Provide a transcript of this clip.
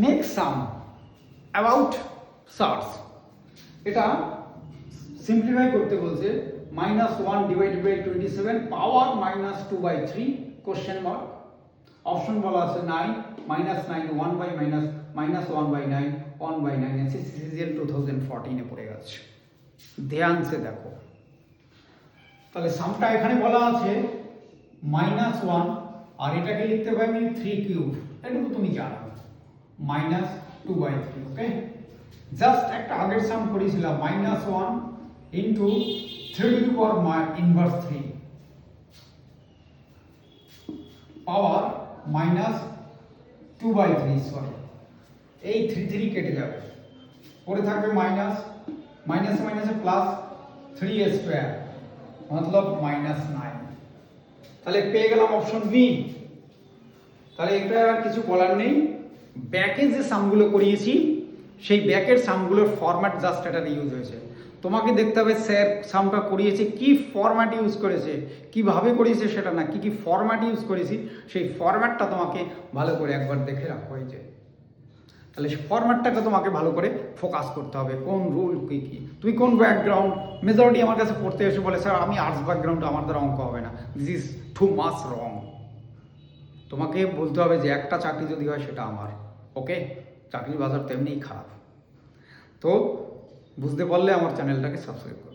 Make some about search, এটা simplify করতে বলছে। -1 divided by 27 power -2/3 question mark. Option বলা আছে 9 -9 1 বাই -1/9 1/9 সিজিএল 2014 এ পড়ে গেছে। ধ্যান সে দেখো, তাহলে সামটা এখানে বলা আছে -1 আর এটাকে লিখতে পারি আমি 3 কিউব, এটা তো তুমি জানো -2/3। ওকে, জাস্ট একটা আগের সাম করেছিলাম -1 ইন্টু 3 পাওয়ার -2/3, সরি এই 3 কেটে যাবে, পরে থাকবে মাইনাস, মাইনাসে মাইনাসে প্লাস 3 স্কোয়ার মতলব -9। তাহলে পেয়ে গেলাম অপশন বি। তাহলে এটা আর কিছু বলার নেই। ব্যাকে যে সামগুলো করিয়েছি সেই ব্যাকের সামগুলোর ফরম্যাট জাস্ট এটার ইউজ হয়েছে। তোমাকে দেখতে হবে স্যার সামটা করিয়েছে কি ফরম্যাট ইউজ করেছে, কিভাবে করিয়েছে সেটা না, কি ফরম্যাট ইউজ করেছি সেই ফরম্যাটটা তোমাকে ভালো করে একবার দেখে রাখা হয়েছে। তাহলে ফরম্যাটটাকে তোমাকে ভালো করে ফোকাস করতে হবে, কোন রুল কী কী, তুমি কোন ব্যাকগ্রাউন্ড। মেজরিটি আমার কাছে পড়তে এসে বলে স্যার আমি আর্টস ব্যাকগ্রাউন্ড, আমার দ্বারা অঙ্ক হবে না। দিস ইজ টু মাচ রং। তোমাকে বলতে হবে যে একটা চাকরি যদি হয় সেটা আমার। ওকে, চাকরির বাজার তেমনিই খারাপ। তো বুঝতে পারলে আমার চ্যানেলটাকে সাবস্ক্রাইব করো।